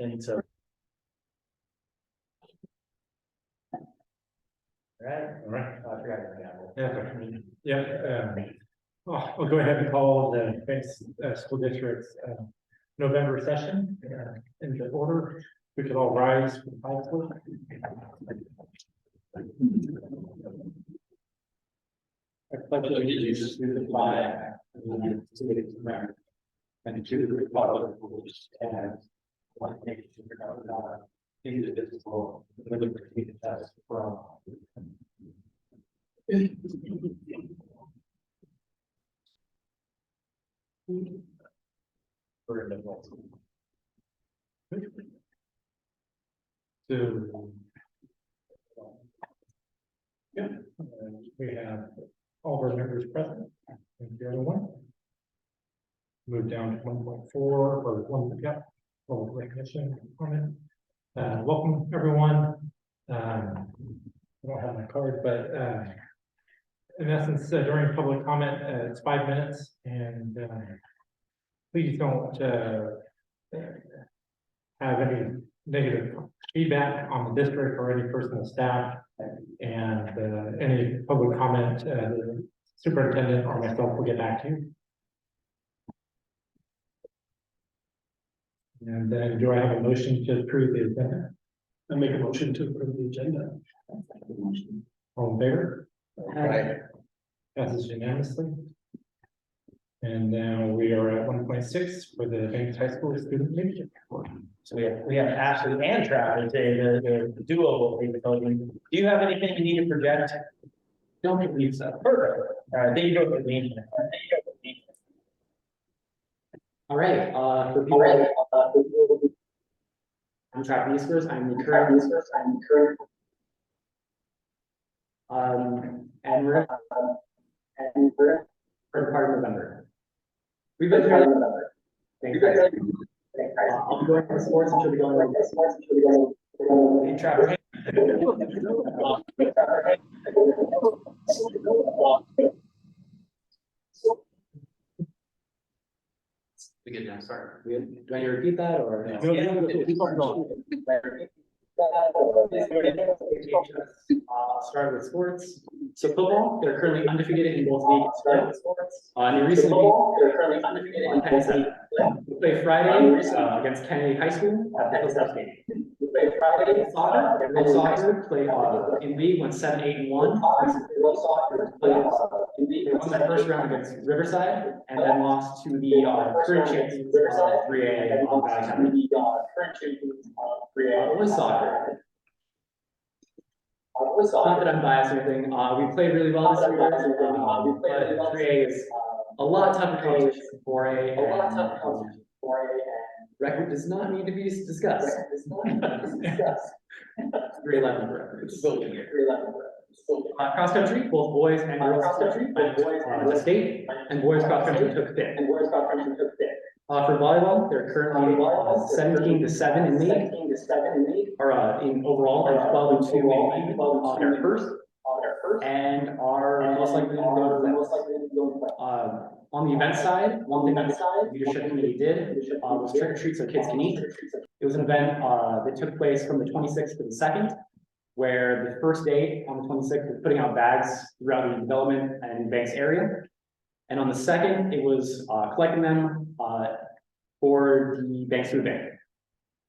And so. All right. I forgot your gavel. I'll go ahead and call the Banks School District's November session into order. We could all rise for the flag salute. I pledge allegiance to the flag of the United States of America and to the republic which stands one nation under God, indivisible, with liberty and justice for all. We have all of our members present. Thank you, everyone. Move down to 1.4 or full recognition comment. Welcome, everyone. I don't have my card, but in essence, during public comment, it's 5 minutes, and please don't have any negative feedback on the district or any personal staff, and any public comment, the superintendent or myself will get back to you. And then do I have a motion to approve the agenda? I make a motion to approve the agenda. All in favor? Right. Passes unanimously. And now we are at 1.6 for the Banks High School student leadership report. So we have Ashley and Travis today, the duo will be the podium. Do you have anything you need to project? Don't believe so. Perfect. All right, thank you for being here. All right, for people, I'm Travis Easters. I'm the current and we're part of November. We've been here. I'll be going to sports and she'll be going to sports. Hey, Travis. We good now, sorry. Do I need to repeat that or? Start with sports. So football, they're currently undefeated in both leagues. And they recently on Penn State. We play Friday against Kennedy High School at the Hilltop Stadium. We play Friday soccer play in league went 7-8-1. They won their first round against Riverside and then lost to the current champions 3A on Valley County. Boys soccer. Not that I'm biased or anything. We played really well this year. But 3A is a lot tougher competition than 4A. Record does not need to be discussed. 3-11 record. Cross country, both boys and girls cross country went to state, and boys cross country took fifth. For volleyball, they're currently 17-7 in league, or in overall, and 12-2 in league on their first, and are most likely to go on the event side. One thing that the leadership committee did was trick or treat so kids can eat. It was an event that took place from the 26th to the 2nd. Where the first day on the 26th was putting out bags throughout the development and Banks area. And on the 2nd, it was collecting them for the Banks Food Bank.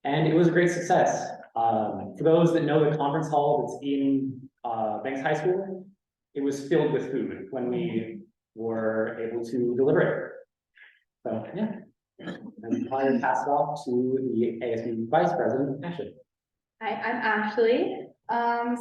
And it was a great success. For those that know the conference hall that's in Banks High School, it was filled with food when we were able to deliver it. So yeah, I'm prior to pass it off to the ASB Vice President, Ashley. Hi, I'm Ashley.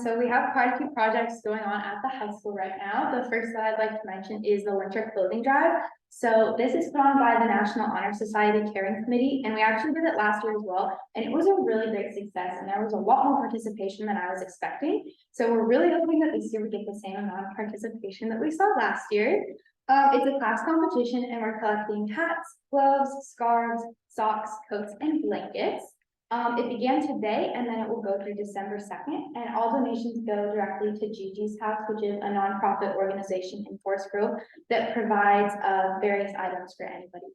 So we have quite a few projects going on at the high school right now. The first that I'd like to mention is the Winter Clothing Drive. So this is put on by the National Honor Society Caring Committee, and we actually did it last year as well. And it was a really great success, and there was a lot more participation than I was expecting. So we're really hoping that this year we get the same amount of participation that we saw last year. It's a class competition, and we're collecting hats, gloves, scarves, socks, coats, and blankets. It began today, and then it will go through December 2nd, and all donations go directly to Gigi's House, which is a nonprofit organization in Forest Grove that provides various items for anybody,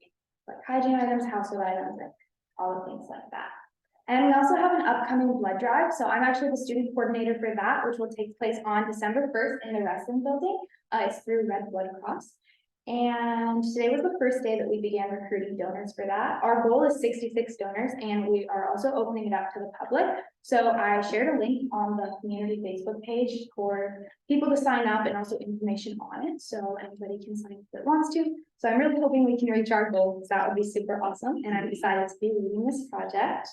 like hygiene items, household items, and all the things like that. And we also have an upcoming blood drive, so I'm actually the student coordinator for that, which will take place on December 1st in the Wrestling Building. It's through Red Blood Cross. And today was the first day that we began recruiting donors for that. Our goal is 66 donors, and we are also opening it up to the public. So I shared a link on the community Facebook page for people to sign up and also information on it. So anybody can sign up that wants to. So I'm really hoping we can reach our goal, because that would be super awesome. And I'm excited to be leading this project.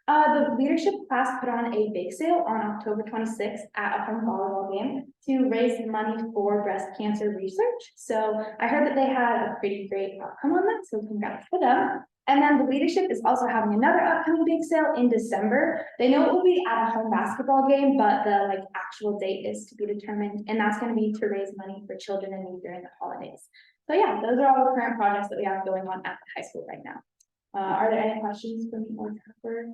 The leadership class put on a bake sale on October 26th at a home volleyball game to raise money for breast cancer research. So I heard that they had a pretty great outcome on that, so congrats to them. And then the leadership is also having another upcoming bake sale in December. They know it will be at a home basketball game, but the actual date is to be determined, and that's going to be to raise money for children in need during the holidays. So yeah, those are all the current projects that we have going on at the high school right now. Are there any questions for me or Tucker?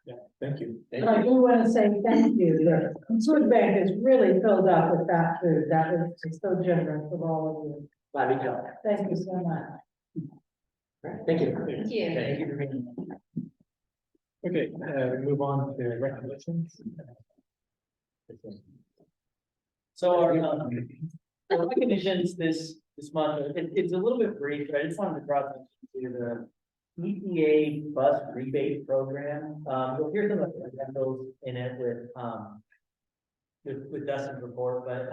Yeah, thank you. And I do want to say thank you. The food bank is really filled up with that food. That was just so generous of all of you. Glad we can. Thank you so much. Thank you. Thank you. Thank you for being. Okay, we move on to recognitions. So our recognitions this month, it's a little bit brief, but I just wanted to draw attention to the EPA bus rebate program. You'll hear some of the examples in it with Dustin's report, but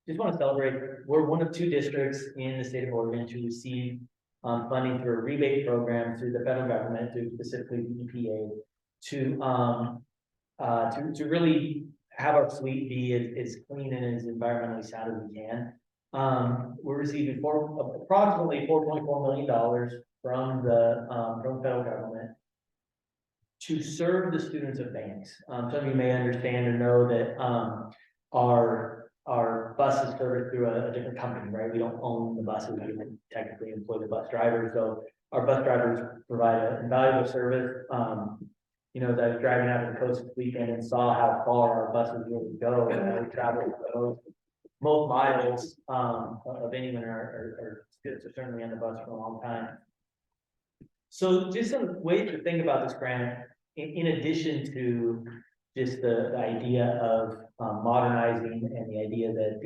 just want to celebrate, we're one of 2 districts in the state of Oregon to receive funding through a rebate program through the federal government, through specifically the EPA, to really have our fleet be as clean and as environmentally sound as we can. We're receiving approximately $4.4 million from the federal government to serve the students of Banks. Some of you may understand or know that our buses serve through a different company, right? We don't own the buses, we don't technically employ the bus drivers, so our bus drivers provide an invaluable service. You know, as I was driving out of the coast this weekend and saw how far our buses really go, and we travel most miles of anyone our students are certainly on the bus for a long time. So just some ways to think about this grant, in addition to just the idea of modernizing and the idea that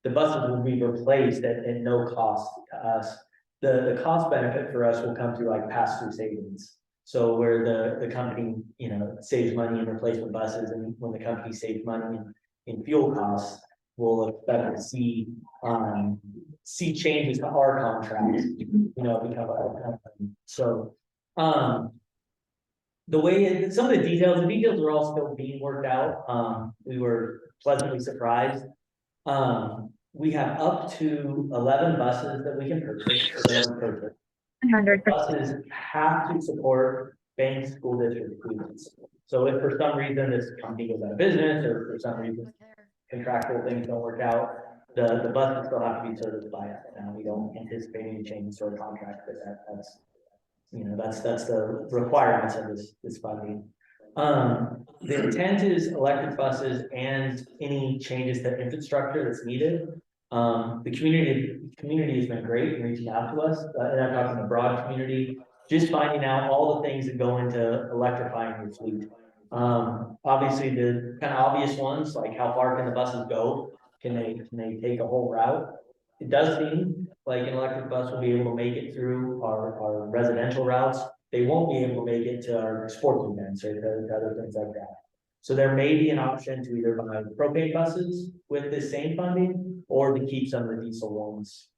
the buses will be replaced at no cost to us. The cost benefit for us will come through pass-through savings. So where the company, you know, saves money in replacement buses, and when the company saves money in fuel costs, we'll expect to see changes to our contracts, you know, become our company. So the way some of the details are all still being worked out. We were pleasantly surprised. We have up to 11 buses that we can purchase. 100%. Buses have to support Banks School District students. So if for some reason this company goes out of business, or for some reason contractual things don't work out, the buses still have to be serviced by us. And we don't anticipate any changes to our contract, but that's you know, that's the requirements of this funding. The intent is electric buses and any changes to infrastructure that's needed. The community has been great in reaching out to us, and I'm talking the broad community, just finding out all the things that go into electrifying your fleet. Obviously the kind of obvious ones, like how far can the buses go? Can they take a whole route? It does seem like an electric bus will be able to make it through our residential routes. They won't be able to make it to our sports events or to other things like that. So there may be an option to either buy propane buses with this same funding, or to keep some of the diesel ones.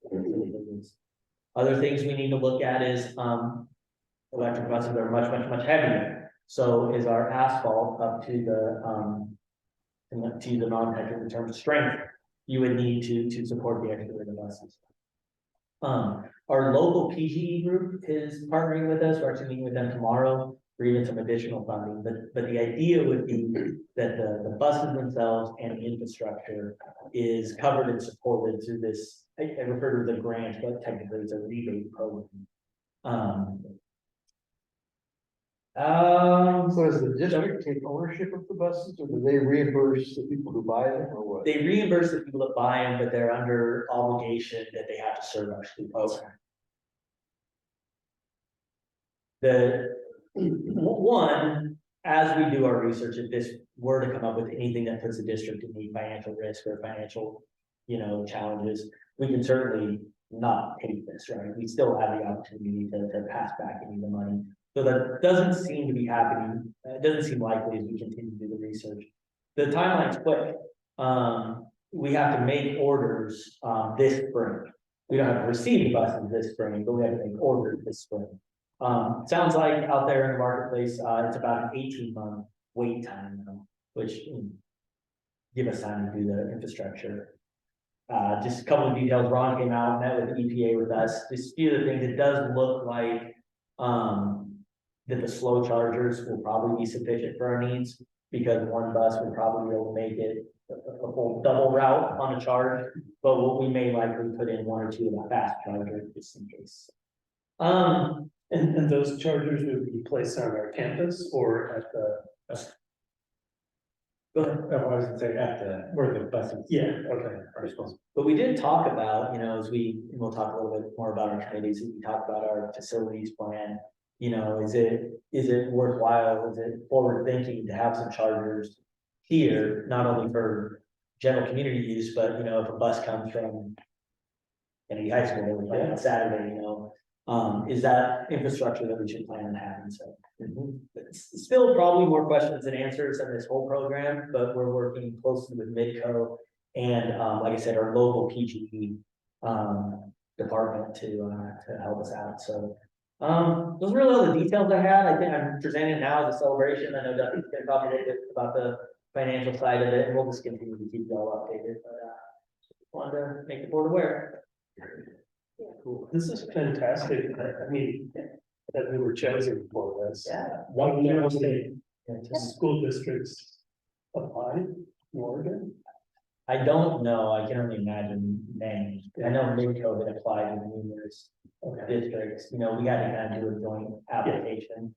Other things we need to look at is electric buses are much heavier. So is our asphalt up to the non-technical in terms of strength you would need to support the excavator buses. Our local PGE group is partnering with us. We're actually meeting with them tomorrow for even some additional funding. But the idea would be that the buses themselves and the infrastructure is covered and supported through this. I refer to the grant, but technically it's a rebate program. So does the district take ownership of the buses, or do they reimburse the people who buy them, or what? They reimburse the people that buy them, but they're under obligation that they have to serve our students. Okay. The as we do our research, if this were to come up with anything that puts the district in any financial risk or financial, challenges, we can certainly not take this, right? We still have the opportunity to pass back any of the money. So that doesn't seem to be happening. It doesn't seem likely as we continue to do the research. The timeline's quick. We have to make orders, this spring. We don't have to receive the buses this spring, but we have to make orders this spring. Sounds like out there in the marketplace, it's about an 18-month wait time now, which give us time to do the infrastructure. Just a couple of details. Ron came out, met with the EPA with us. Just a few of the things. It does look like that the slow chargers will probably be sufficient for our needs, because one bus would probably be able to make it a full double route on a charge. But what we may likely put in one or two of the fast chargers just in case. And those chargers would be placed on our campus or at the? Go ahead. Oh, I was gonna say at the, where the buses. Yeah, okay. Are responsible. But we did talk about, as we'll talk a little bit more about our committees, we talked about our facilities plan. Is it worthwhile, is it forward thinking to have some chargers here, not only for general community use, but if a bus comes from Kennedy High School on Saturday, is that infrastructure that we should plan on having? So it's still probably more questions than answers in this whole program, but we're working closely with Midco and, like I said, our local PGE department to help us out. So those are really all the details I had. I think I'm presenting now as a celebration. I know Duffy's going to talk a little bit about the financial side of it, and we'll just continue to keep you all updated. But wanted to make the board aware. Cool. This is fantastic. I mean, that we were chosen for this. Yeah. One of the Just, school districts applied in Oregon. I don't know. I can only imagine many. I know Midco had applied in numerous districts. We had to kind of do a joint application.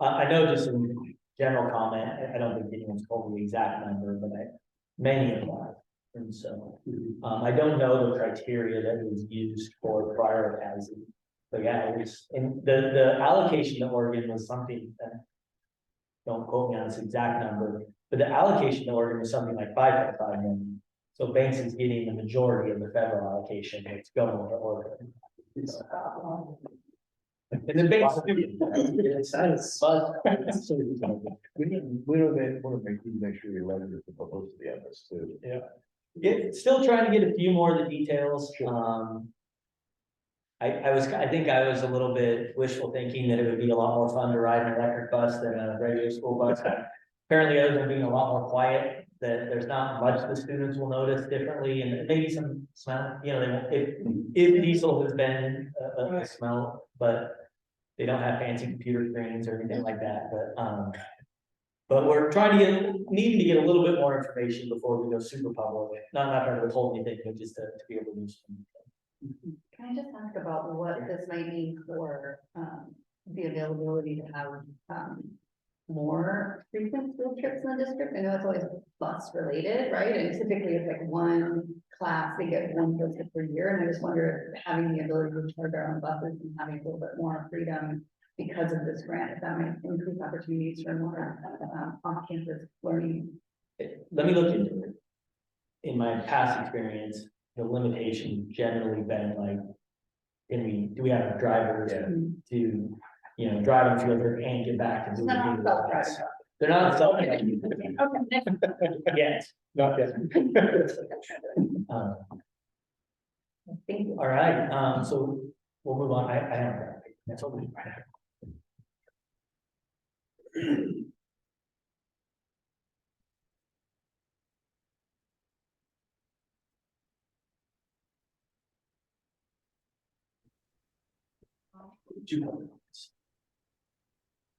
I know just in general comment, I don't think anyone's told me the exact number, but many applied. And so, I don't know the criteria that was used for prioritizing. But yeah, it was, and the allocation to Oregon was something that, don't quote me on this exact number, but the allocation to Oregon was something like 5.5 million. So Banks is getting the majority of the federal allocation that's going to Oregon. And the Banks. We don't want to make sure you're ready to propose to the others too. Yeah, still trying to get a few more of the details. I think I was a little bit wishful thinking that it would be a lot more fun to ride an electric bus than a regular school bus. Apparently, other than being a lot more quiet, that there's not much the students will notice differently, and maybe some smell, if diesel has been a smell, but they don't have fancy computer screens or anything like that, but we're trying to needing to get a little bit more information before we go super public. Not trying to withhold anything, but just to be able to do something. Can I just ask about what this might mean for, the availability to have, more frequent field trips in the district? I know it's always bus related, right? And typically it's like one class, they get one field trip per year. And I just wonder if having the ability to charge our own buses and having a little bit more freedom because of this grant, if that might increase opportunities for more, off-campus learning. Let me look into it. In my past experience, the limitation generally been like, do we have drivers to, drive them through and get back and do It's not the self-driving. They're not self-driving yet. Not yet. Thank you. All right, so we'll move on. I have that's all.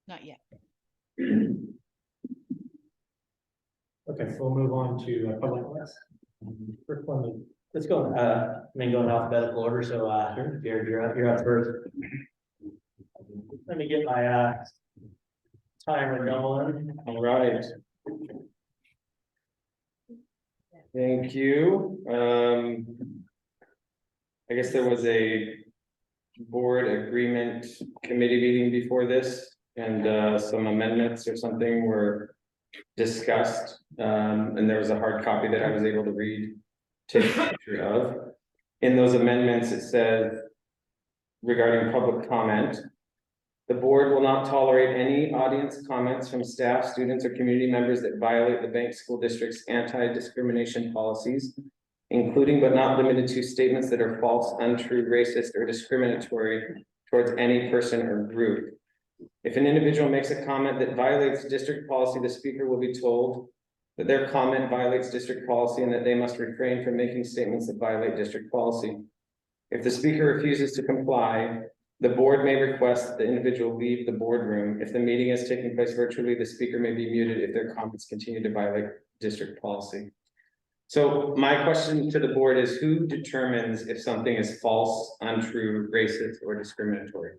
Not yet. Okay, so we'll move on to public comments. First one, Let's go, going alphabetical order, so, Jared, you're up first. Let me get my, timer going. All right. Thank you. I guess there was a board agreement committee meeting before this. and some amendments or something were discussed. And there was a hard copy that I was able to read, take a picture of. In those amendments, it says regarding public comment, the board will not tolerate any audience comments from staff, students, or community members that violate the Banks School District's anti-discrimination policies, including but not limited to statements that are false, untrue, racist, or discriminatory towards any person or group. If an individual makes a comment that violates district policy, the speaker will be told that their comment violates district policy and that they must refrain from making statements that violate district policy. If the speaker refuses to comply, the board may request that the individual leave the boardroom. If the meeting is taking place virtually, the speaker may be muted if their comments continue to violate district policy. So my question to the board is, who determines if something is false, untrue, racist, or discriminatory?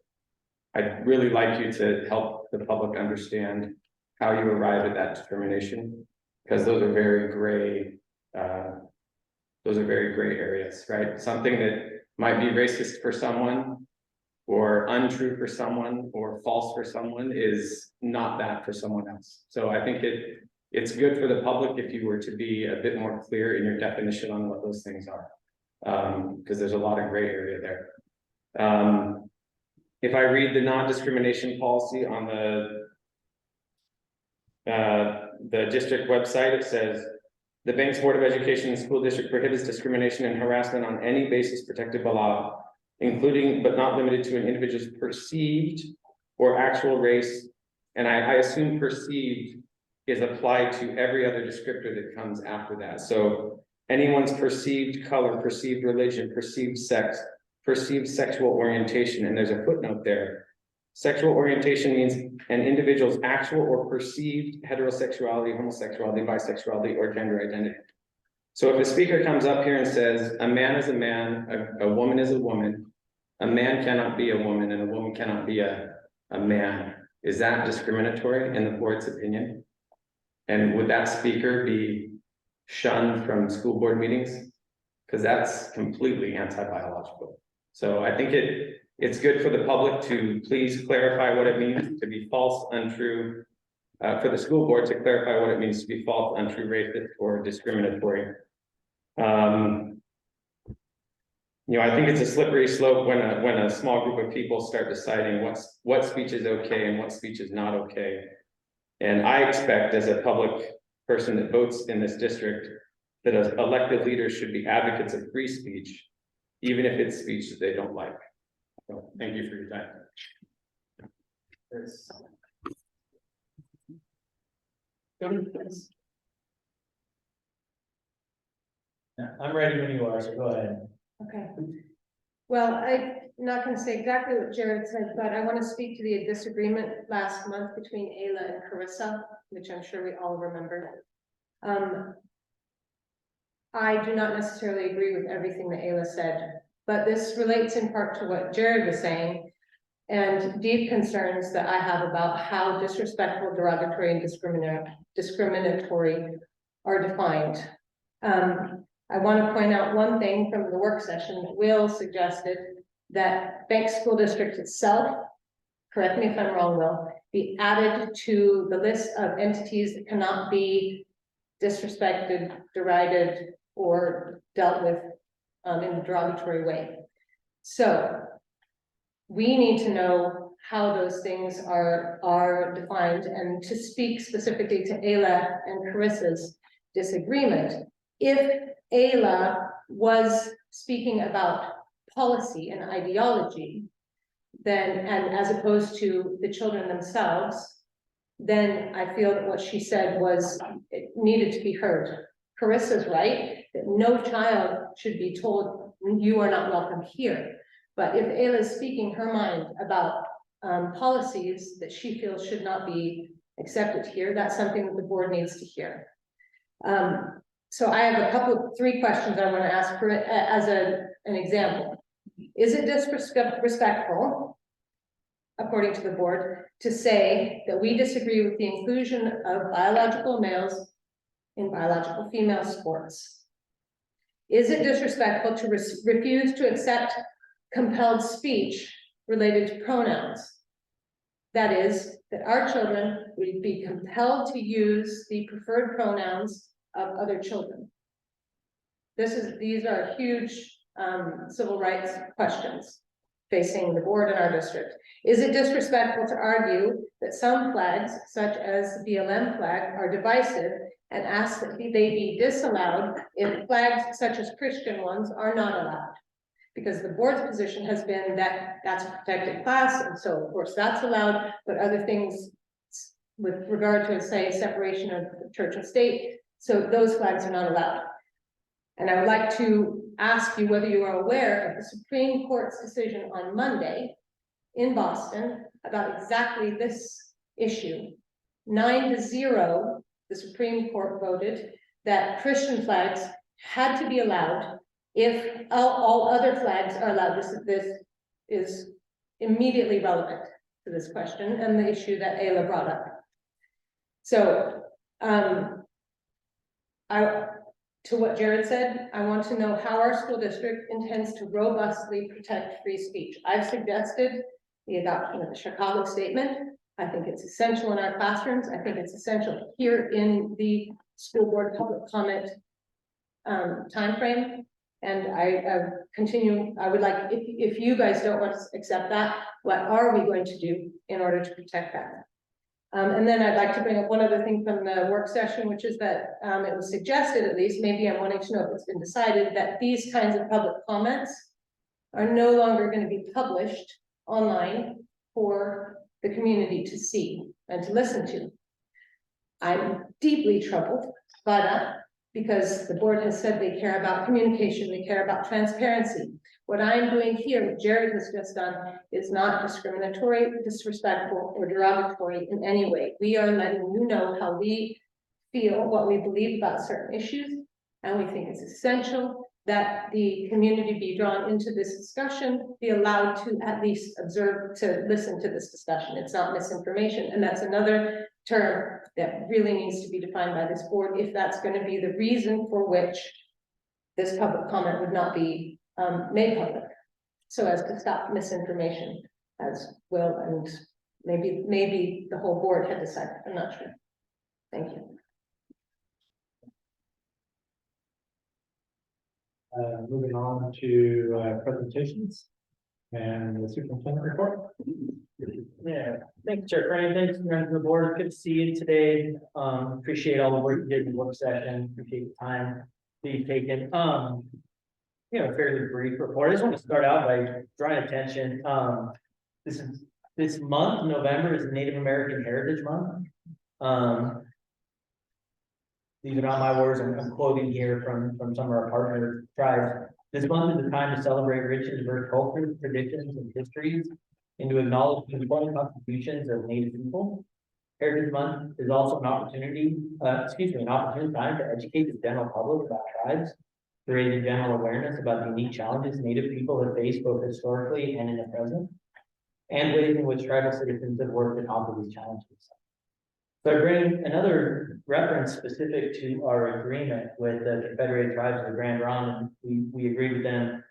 I'd really like you to help the public understand how you arrive at that determination, because those are very gray, areas, right? Something that might be racist for someone, or untrue for someone, or false for someone is not that for someone else. So I think it's good for the public if you were to be a bit more clear in your definition on what those things are. Because there's a lot of gray area there. If I read the non-discrimination policy on the district website, it says, the Banks Board of Education and School District prohibits discrimination and harassment on any basis protected by law, including but not limited to an individual's perceived or actual race. And I assume perceived is applied to every other descriptor that comes after that. So anyone's perceived color, perceived religion, perceived sex, perceived sexual orientation, and there's a footnote there. Sexual orientation means an individual's actual or perceived heterosexuality, homosexuality, bisexuality, or gender identity. So if a speaker comes up here and says, a man is a man, a woman is a woman, a man cannot be a woman, and a woman cannot be a man, is that discriminatory in the board's opinion? And would that speaker be shunned from school board meetings? Because that's completely anti-biological. So I think it's good for the public to please clarify what it means to be false, untrue, for the school board to clarify what it means to be false, untrue, racist, or discriminatory. You know, I think it's a slippery slope when a small group of people start deciding what speech is okay and what speech is not okay. And I expect, as a public person that votes in this district, that elected leaders should be advocates of free speech, even if it's speech that they don't like. So thank you for your time. Yeah, I'm ready when you are, so go ahead. Okay. Well, I'm not gonna say exactly what Jared said, but I want to speak to the disagreement last month between Ayla and Carissa, which I'm sure we all remember. I do not necessarily agree with everything that Ayla said, but this relates in part to what Jared was saying and deep concerns that I have about how disrespectful, derogatory, and discriminatory are defined. I want to point out one thing from the work session that Will suggested, that Banks School District itself, correct me if I'm wrong, Will, be added to the list of entities that cannot be disrespected, derided, or dealt with in a derogatory way. So we need to know how those things are defined, and to speak specifically to Ayla and Carissa's disagreement. If Ayla was speaking about policy and ideology, then, and as opposed to the children themselves, then I feel that what she said it needed to be heard. Carissa's right, that no child should be told, you are not welcome here. But if Ayla is speaking her mind about policies that she feels should not be accepted here, that's something that the board needs to hear. So I have three questions I want to ask her as an example. Is it disrespectful, according to the board, to say that we disagree with the inclusion of biological males in biological female sports? Is it disrespectful to refuse to accept compelled speech related to pronouns? That is, that our children would be compelled to use the preferred pronouns of other children. These are huge, civil rights questions facing the board in our district. Is it disrespectful to argue that some flags, such as the BLM flag, are divisive and ask that they be disallowed if flags such as Christian ones are not allowed? Because the board's position has been that that's a protected class, and so of course that's allowed, but other things with regard to, say, separation of church and state, so those flags are not allowed. And I would like to ask you whether you are aware of the Supreme Court's decision on Monday in Boston about exactly this issue. 9-0, the Supreme Court voted that Christian flags had to be allowed if all other flags are allowed. This is immediately relevant to this question and the issue that Ayla brought up. So, to what Jared said, I want to know how our school district intends to robustly protect free speech. I've suggested the adoption of the Chicago Statement. I think it's essential in our classrooms. I think it's essential here in the school board public comment timeframe. And I would like, if you guys don't want to accept that, what are we going to do in order to protect that? And then I'd like to bring up one other thing from the work session, which is that it was suggested, at least, maybe I'm wanting to know if it's been decided, that these kinds of public comments are no longer going to be published online for the community to see and to listen to. I'm deeply troubled by that because the board has said they care about communication, they care about transparency. What I'm doing here, what Jared has just done, is not discriminatory, disrespectful, or derogatory in any way. We are letting you know how we feel, what we believe about certain issues, and we think it's essential that the community be drawn into this discussion, be allowed to at least observe, to listen to this discussion. It's not misinformation, and that's another term that really needs to be defined by this board, if that's going to be the reason for which this public comment would not be made public, so as to stop misinformation, as Will and maybe the whole board had decided. I'm not sure. Thank you. Moving on to presentations and the superintendent report. Yeah, thanks, Chair Crane. Thanks, members of the board. Good to see you today. Appreciate all the work you did in the work session. Appreciate the time that you've taken. Fairly brief report. I just want to start out by drawing attention. This month, November, is Native American Heritage Month. These are not my words. I'm quoting here from some of our partner tribes. This month is the time to celebrate rich and diverse cultures, traditions, and histories, and to acknowledge the important contributions of Native people. Heritage Month is also an opportune time to educate the general public about tribes, to raise a general awareness about the unique challenges Native people have faced both historically and in the present, and ways in which tribal citizens have worked to conquer these challenges. So I bring another reference specific to our agreement with the Confederated Tribes of the Grand Ronde, and we agreed with them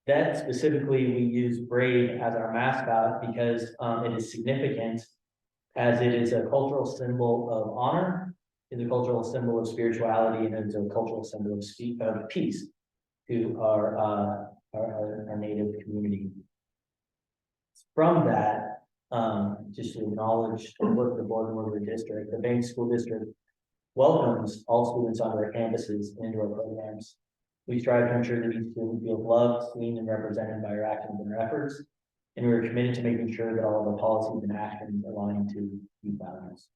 that specifically we use Brave as our mascot because it is significant, as it is a cultural symbol of honor, is a cultural symbol of spirituality, and is a cultural symbol of peace to our Native community. From that, just to acknowledge the work of the Board of the district, the Banks School District welcomes all students on our campuses into our programs. We strive to ensure that each student feels loved, seen, and represented by our actions and our efforts, and we're committed to making sure that all of the policies and actions align to these values.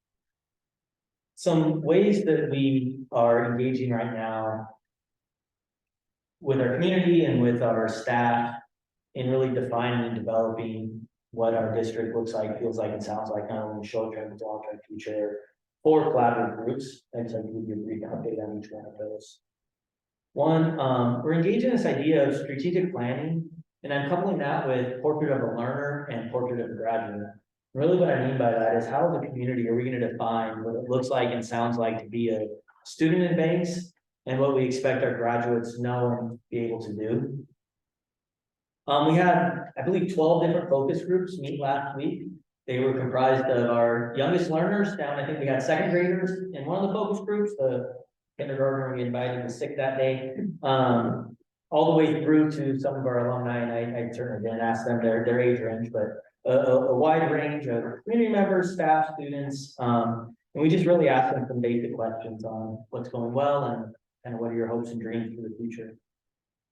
Some ways that we are engaging right now with our community and with our staff in really defining and developing what our district looks like, feels like, and sounds like, not only short-term but long-term future, 4 collaborative groups. And so I can give you a brief update on each one of those. One, we're engaging in this idea of strategic planning, and I'm coupling that with portrait of a learner and portrait of a graduate. Really what I mean by that is, how as a community are we going to define what it looks like and sounds like to be a student in Banks, and what we expect our graduates to know and be able to do. We had, I believe, 12 different focus groups meet last week. They were comprised of our youngest learners down, I think we had second graders in one of the focus groups, the kindergartner we invited was sick that day. All the way through to some of our alumni, and I certainly didn't ask them their age range, but a wide range of community members, staff, students. And we just really asked them some basic questions on what's going well and kind of what are your hopes and dreams for the future.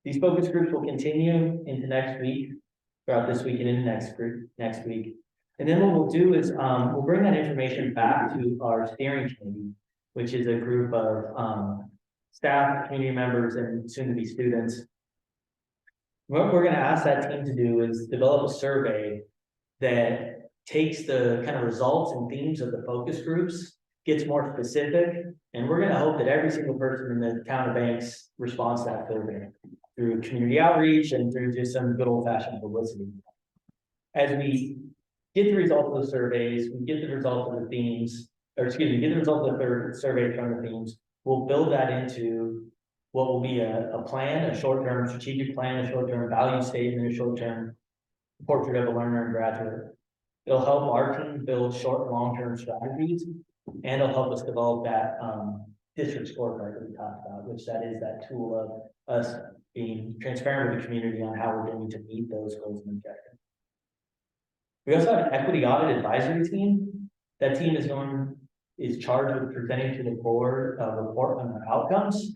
These focus groups will continue into next week, throughout this week and into next week. And then what we'll do is, we'll bring that information back to our steering committee, which is a group of, staff, community members, and soon-to-be students. What we're gonna ask that team to do is develop a survey that takes the kind of results and themes of the focus groups, gets more specific, and we're gonna hope that every single person in the town of Banks responds to that survey through community outreach and through just some good old-fashioned publicity. As we get the results of the surveys, we get the results of the themes, or excuse me, get the results of the survey from the themes, we'll build that into what will be a plan, a short-term strategic plan, a short-term value statement, a short-term portrait of a learner and graduate. It'll help our team build short and long-term strategies, and it'll help us develop that district scorecard that we talked about, which that is that tool of us being transparent with the community on how we're going to meet those goals and objectives. We also have an equity audit advisory team. That team is charged with presenting to the board a report on their outcomes.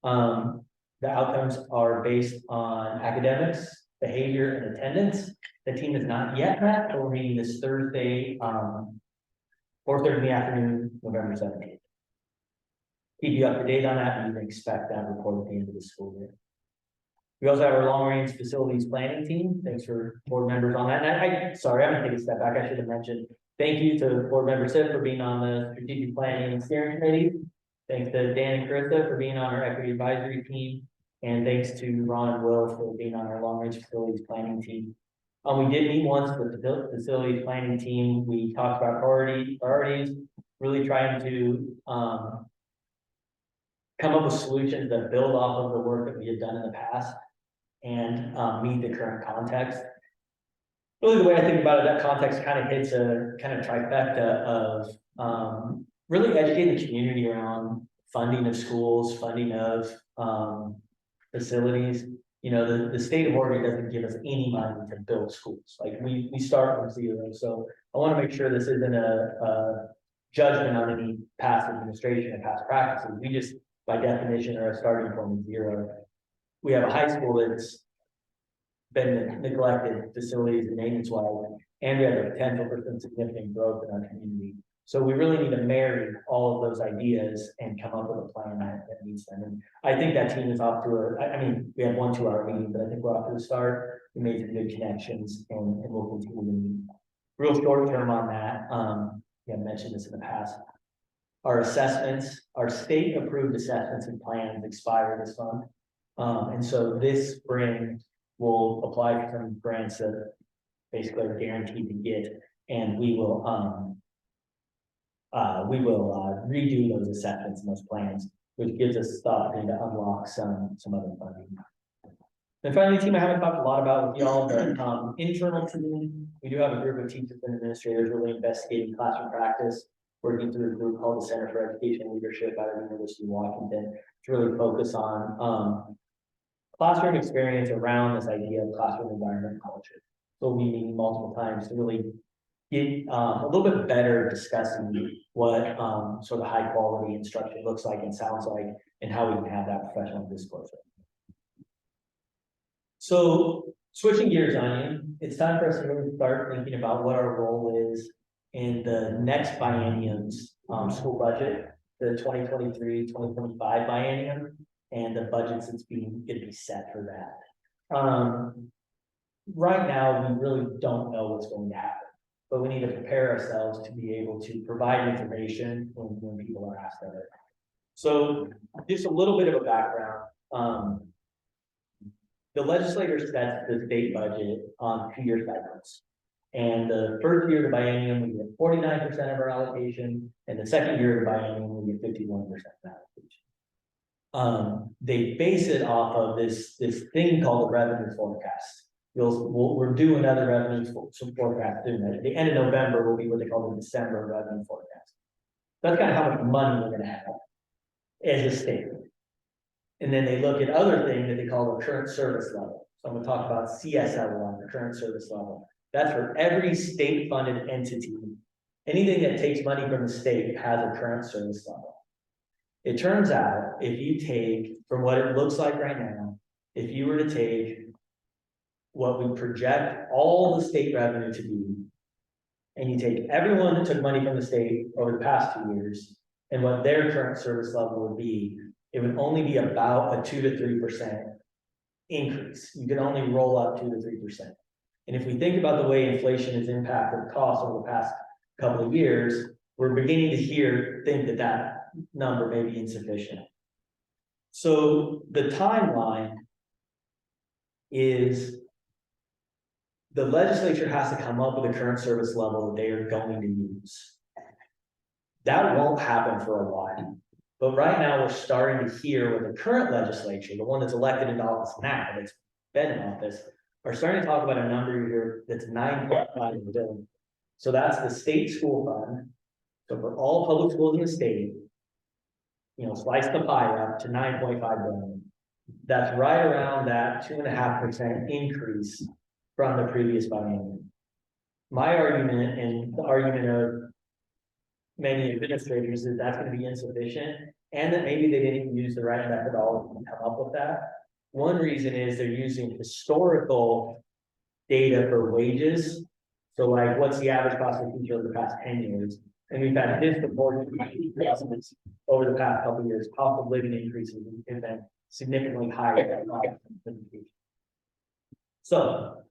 The outcomes are based on academics, behavior, and attendance. The team is not yet met, but we're meeting this Thursday, 4:30 in the afternoon, November 17th. Keep you up to date on that, and you can expect that report at the end of the school year. We also have our long-range facilities planning team. Thanks for board members on that. And sorry, I'm gonna take a step back. I should have mentioned, thank you to board member Sid for being on the strategic planning and steering committee. Thanks to Dan and Krista for being on our equity advisory team. And thanks to Ron and Will for being on our long-range facilities planning team. We did meet once with the facilities planning team. We talked about priorities, really trying to come up with solutions that build off of the work that we had done in the past and meet the current context. Really, the way I think about it, that context kind of hits a kind of trifecta of really educating the community around funding of schools, funding of facilities. You know, the state of Oregon doesn't give us any money to build schools. Like we start from zero. So I want to make sure this isn't a judgment on any past administration and past practices. We just, by definition, are a starting point of zero. We have a high school that's been neglected facilities and maintenance wise, and we have the potential for some significant growth in our community. So we really need to marry all of those ideas and come up with a plan that meets them. And I think that team is off to I mean, we have 1 2-hour meeting, but I think we're off to a start. We made some good connections and we'll continue to meet. Real short term on that, I've mentioned this in the past. Our assessments, our state approved assessments and plans expire this month. And so this spring we'll apply for some grants that basically are guaranteed to get, and we will redo those assessments and those plans, which gives us the opportunity to unlock some other funding. And finally, team I haven't talked a lot about with y'all, but internal team, we do have a group of teachers and administrators really investigating classroom practice, working through a group called the Center for Education Leadership out of the University of Washington to really focus on classroom experience around this idea of classroom environment culture. So we'll be meeting multiple times to really get a little bit better discussing what sort of high quality instruction looks like and sounds like, and how we can have that professional discourse. So switching gears on you, it's time for us to really start thinking about what our role is in the next biennium's school budget, the 2023-2025 biennium, and the budgets that's going to be set for that. Right now, we really don't know what's going to happen, but we need to prepare ourselves to be able to provide information when people are asked of it. So just a little bit of a background. The legislature sets the state budget on 2-year cycles. And the first year of the biennium, we get 49% of our allocation, and the second year of the biennium, we get 51% of allocation. They base it off of this thing called the revenue forecast, we're doing another revenue forecast soon. At the end of November will be what they call the December revenue forecast. That's kind of how much money we're gonna have as a state. And then they look at other things that they call the current service level. So I'm gonna talk about CSL1, the current service level. That's for every state funded entity. Anything that takes money from the state has a current service level. It turns out, if you take, from what it looks like right now, if you were to take what we project all the state revenue to be, and you take everyone that took money from the state over the past 2 years, and what their current service level would be, it would only be about a 2 to 3% increase. You can only roll up 2 to 3%. And if we think about the way inflation has impacted costs over the past couple of years, we're beginning to think that that number may be insufficient. So the timeline is the legislature has to come up with a current service level that they are going to use. That won't happen for a while. But right now, we're starting to hear what the current legislature, the one that's elected into office now, that's been in office, are starting to talk about a number here that's 9.5 billion. So that's the state school fund. So for all public schools in the state, slice the pie up to 9.5 billion. That's right around that 2.5% increase from the previous biennium. My argument and the argument of many administrators is that's going to be insufficient, and that maybe they didn't use the right methodology to come up with that. One reason is they're using historical data for wages. So like, what's the average cost of a teacher over the past 10 years? And we've had disproportionate increases over the past couple of years. Cost of living increases have been significantly higher than so,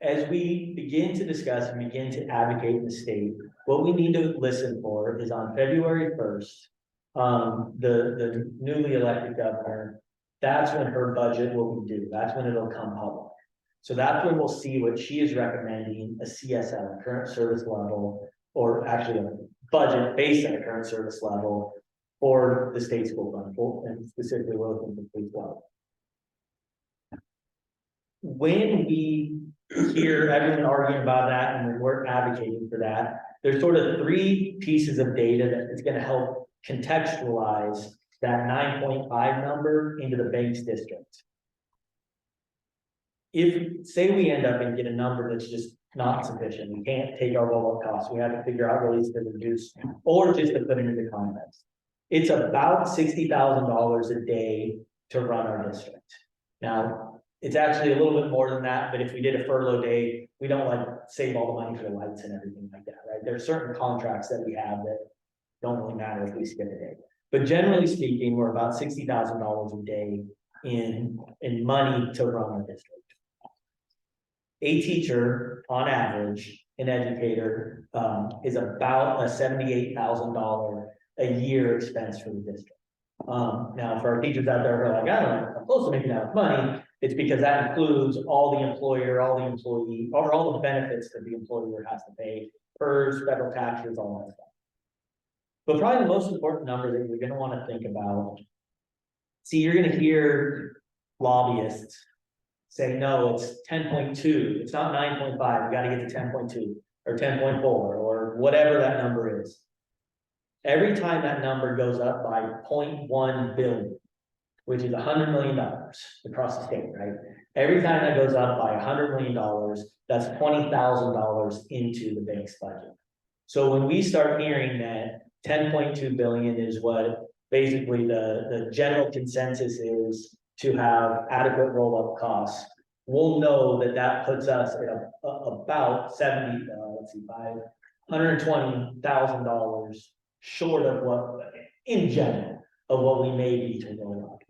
as we begin to discuss and begin to advocate in the state, what we need to listen for is on February 1st, the newly elected governor, that's when her budget will be due. That's when it'll come public. So that's when we'll see what she is recommending, a CSL, a current service level, or actually a budget based on a current service level for the state school fund, and specifically Wilson State level. When we hear everyone arguing about that and when we're advocating for that, there's sort of 3 pieces of data that is going to help contextualize that 9.5 number into the Banks district. If, say we end up and get a number that's just not sufficient, we can't take our roll-up costs, we have to figure out ways to reduce, or just to put it into context. It's about $60,000 a day to run our district. Now, it's actually a little bit more than that, but if we did a furlough day, we don't save all the money for the lights and everything like that, right? There's certain contracts that we have that don't really matter if we skip a day. But generally speaking, we're about $60,000 a day in money to run our district. A teacher, on average, an educator, is about a $78,000 a year expense for the district. Now, for our teachers out there who are like, I don't know, I'm close to making that much money, it's because that includes all the employer, all the employee, or all the benefits that the employer has to pay, PERS, federal taxes, all that stuff. But probably the most important number that you're going to want to think about, see, you're going to hear lobbyists say, no, it's 10.2, it's not 9.5, we got to get to 10.2 or 10.4 or whatever that number is. Every time that number goes up by 0.1 billion, which is $100 million across the state, right? Every time that goes up by $100 million, that's $20,000 into the bank's budget. So when we start hearing that 10.2 billion is what basically the general consensus is to have adequate roll-up costs, we'll know that that puts us at about $120,000 short of what, in general, of what we may be to roll up.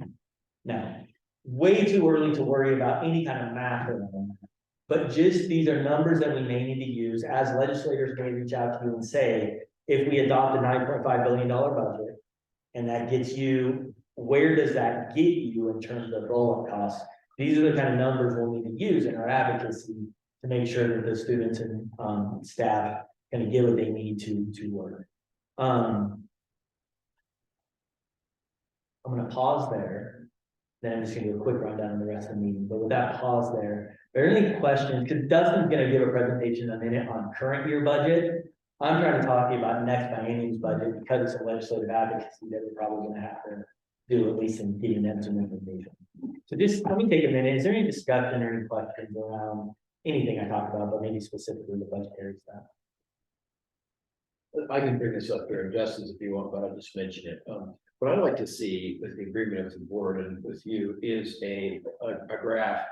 Now, way too early to worry about any kind of math or anything, but just these are numbers that we may need to use as legislators may reach out to you and say, if we adopt a $9.5 billion budget, and that gets you, where does that get you in terms of roll-up costs? These are the kind of numbers we'll need to use in our advocacy to make sure that the students and staff can get what they need to work. I'm going to pause there Then I'm just gonna do a quick rundown of the rest of the meeting, but with that pause there, are there any questions? Because Dustin's gonna give a presentation in a minute on current year budget. I'm trying to talk to you about next biennium's budget because it's a legislative advocacy that we're probably gonna have to do, at least in getting them some information. So just let me take a minute. Is there any discussion or any questions around anything I talked about, but maybe specifically the budgetary stuff? I can bring this up here, Justice, if you want, but I'll just mention it. What I'd like to see with the agreement of the board and with you is a graph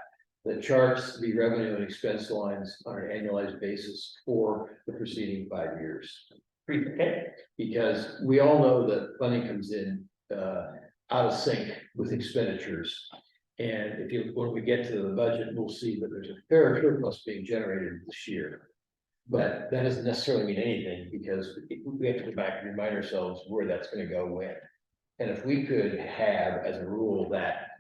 that charts the revenue and expense lines on an annualized basis for the preceding 5 years. Okay, Because we all know that funding comes in out of sync with expenditures. And when we get to the budget, we'll see that there's a fair surplus being generated this year. But that doesn't necessarily mean anything, because we have to go back and remind ourselves where that's gonna go when. And if we could have as a rule that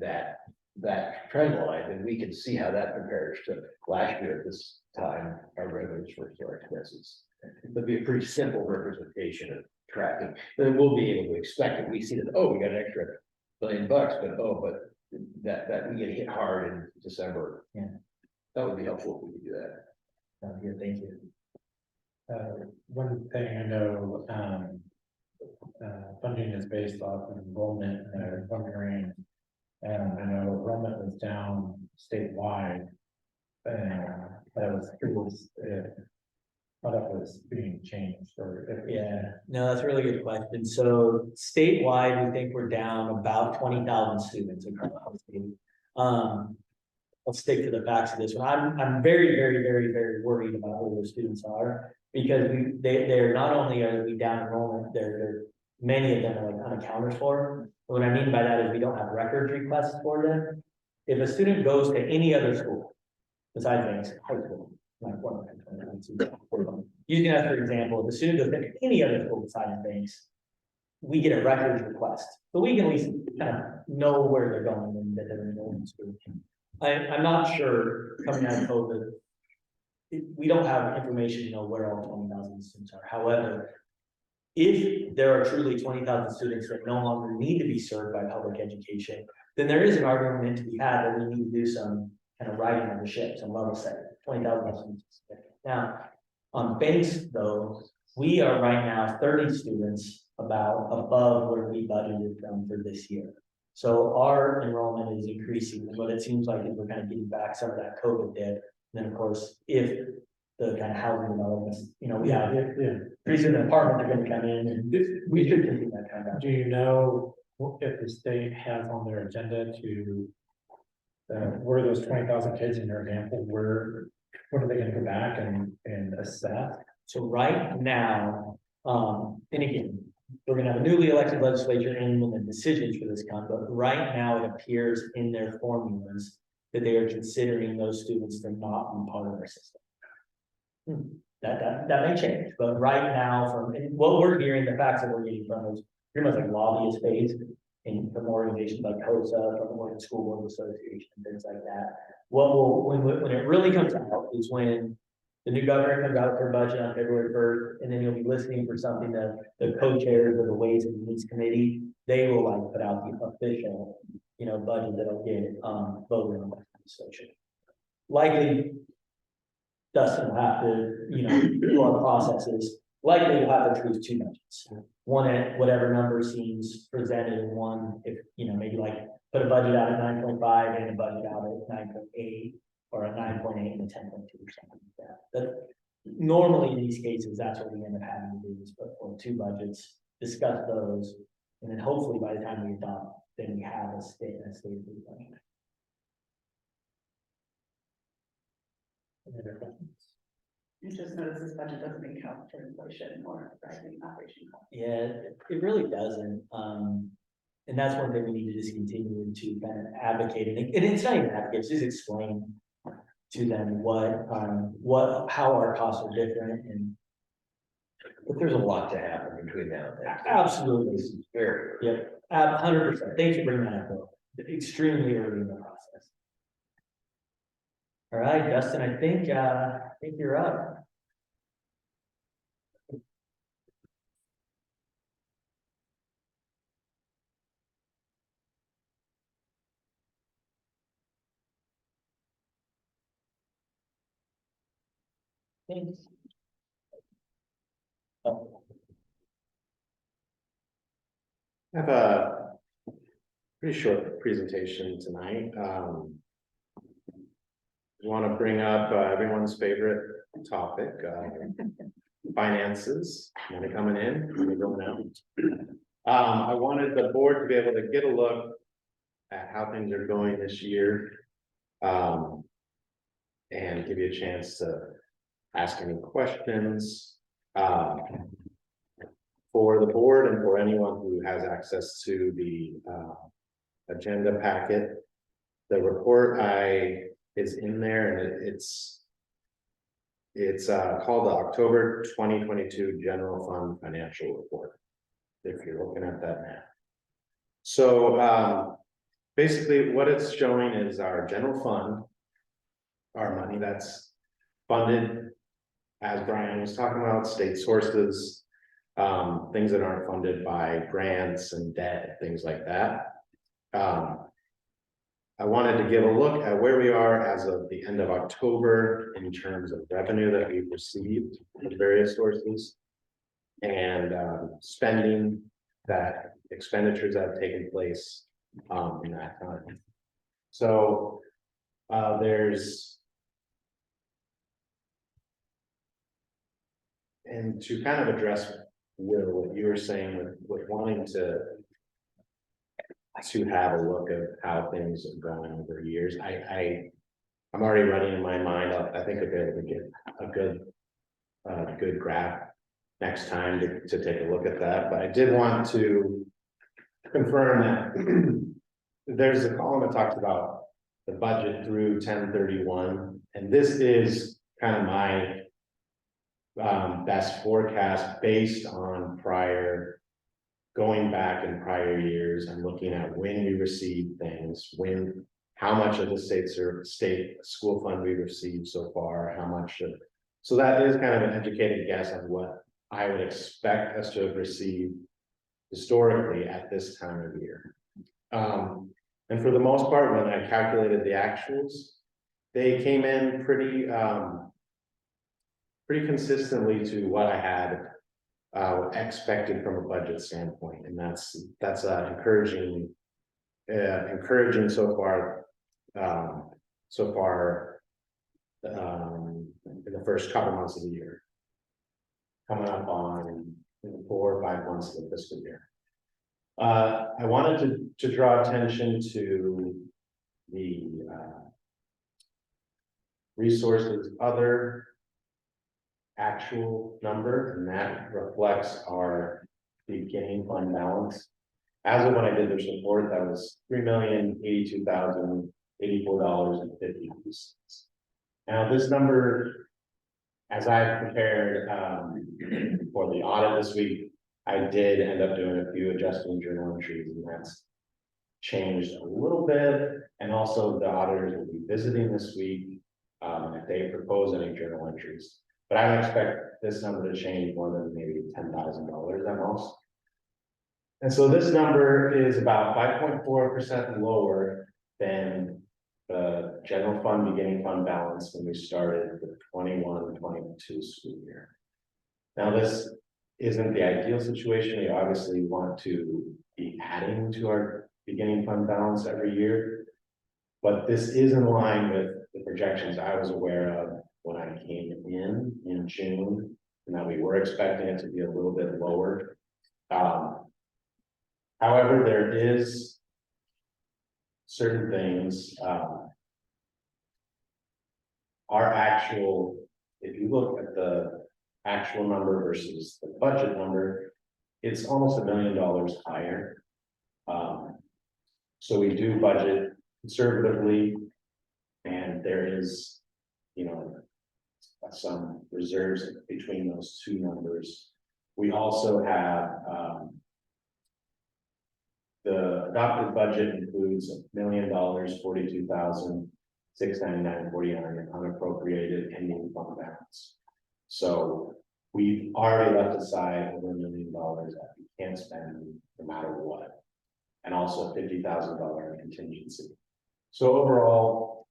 trend line, then we can see how that compares to last year at this time, our revenues versus our expenses. It'd be a pretty simple representation of tracking, then we'll be able to expect it. We see that, oh, we got an extra $1 billion, but that we get hit hard in December. Yeah. That would be helpful if we could do that. sounds good, thank you. One thing I know, funding is based off of enrollment, and I was wondering, I know enrollment was down statewide. That was curious if that was being changed, or if. Yeah, no, that's a really good question. So statewide, we think we're down about 20,000 students across the state. I'll stick to the facts of this one. I'm very, very, very, very worried about where those students are. Because they're not only are we down enrollment, many of them are like unaccounted for. What I mean by that is we don't have records requests for them. If a student goes to any other school, besides Banks High School, like one of them, using that for example, if a student goes to any other school besides Banks, we get a records request, so we can at least kind of know where they're going and that they're enrolled in school. I'm not sure coming out of COVID, we don't have information to know where all 20,000 students are. However, if there are truly 20,000 students that no longer need to be served by public education, then there is an argument to be had that we need to do some kind of writing on the ship, some level set, 20,000 students. Now, on Banks though, we are right now 30 students about above where we budgeted from for this year. So our enrollment is increasing, and what it seems like is we're kind of getting back some of that COVID dip. Then, of course, if the kind of housing developments, we have pretty soon an apartment are gonna come in, and we should continue that kind of. Do you know if the state has on their agenda to where those 20,000 kids in your example, when are they gonna go back and assess? So right now, and again, we're gonna have a newly elected legislature and when the decisions for this come, but right now it appears in their formulas that they are considering those students to not be part of our system. That may change, but right now, from what we're hearing, the facts that we're getting from is pretty much like lobbyist phase, and from organizations like COSA, from the Oregon School Board Association, things like that. When it really comes out is when the new governor comes out with her budget on February 1st, and then you'll be listening for something that the co-chairs of the Ways and Means Committee, they will like put out the official, budget that'll get voted on by the legislature. Likely, Dustin will have to, do our processes. Likely we'll have to choose two budgets. One at whatever number seems presented, and one if, maybe like put a budget out at 9.5 and a budget out at 9.8 or a 9.8 and a 10.2 or something like that. But normally in these cases, that's what we end up having to do is put forward two budgets, discuss those, and then hopefully by the time we adopt, then we have a state budget. Any other questions? You just notice this budget doesn't account for inflation or rising operation costs. Yeah, it really doesn't. And that's one thing we need to just continue to kind of advocate, and it's not even advocate, just explain to them how our costs are different, and But there's a lot to happen between now and then. absolutely, This is very. yep, 100%. Thanks for bringing that up, though. Extremely early in the process. All right, Dustin, I think you're up. Thanks. I have a pretty short presentation tonight. I want to bring up everyone's favorite topic, finances, money coming in, money going out. I wanted the board to be able to get a look at how things are going this year. And give you a chance to ask any questions. For the board and for anyone who has access to the agenda packet, the report is in there, and it's called the October 2022 General Fund Financial Report, if you're looking at that now. So basically what it's showing is our general fund, our money that's funded, as Brian was talking about, state sources, things that aren't funded by grants and debt, things like that. I wanted to give a look at where we are as of the end of October in terms of revenue that we've received from various sources, and spending, that expenditures that have taken place in that time. So and to kind of address Will, what you were saying with wanting to have a look at how things are going over years, I'm already running in my mind. I think I'll be able to get a good graph next time to take a look at that. But I did want to confirm that there's a column that talks about the budget through 10/31, and this is kind of my best forecast based on going back in prior years and looking at when we received things, how much of the state school fund we received so far, how much of, so that is kind of an educated guess on what I would expect us to have received historically at this time of year. And for the most part, when I calculated the actuals, they came in pretty consistently to what I had expected from a budget standpoint, and that's encouraging so far. In the first couple months of the year, coming up on 4 or 5 months of the fiscal year. I wanted to draw attention to the resources other actual number, and that reflects our beginning fund balance. As of when I did this report, that was $3,082,084.50. Now this number, as I prepared for the audit this week, I did end up doing a few adjusting journal entries, and that's changed a little bit. And also the auditors will be visiting this week if they propose any journal entries. But I don't expect this number to change more than maybe $10,000 at most. And so this number is about 5.4% lower than the general fund beginning fund balance when we started the 21-22 school year. Now this isn't the ideal situation. We obviously want to be adding to our beginning fund balance every year, but this is in line with the projections I was aware of when I came in June, and that we were expecting it to be a little bit lower. However, there is certain things, our actual, if you look at the actual number versus the budget number, it's almost $1 million higher. So we do budget conservatively, and there is, some reserves between those two numbers. We also have the adopted budget includes $1,042,699.49 in unappropriated ending fund balance. So we've already left aside over $1 million that we can't spend no matter what, and also $50,000 in contingency. So overall,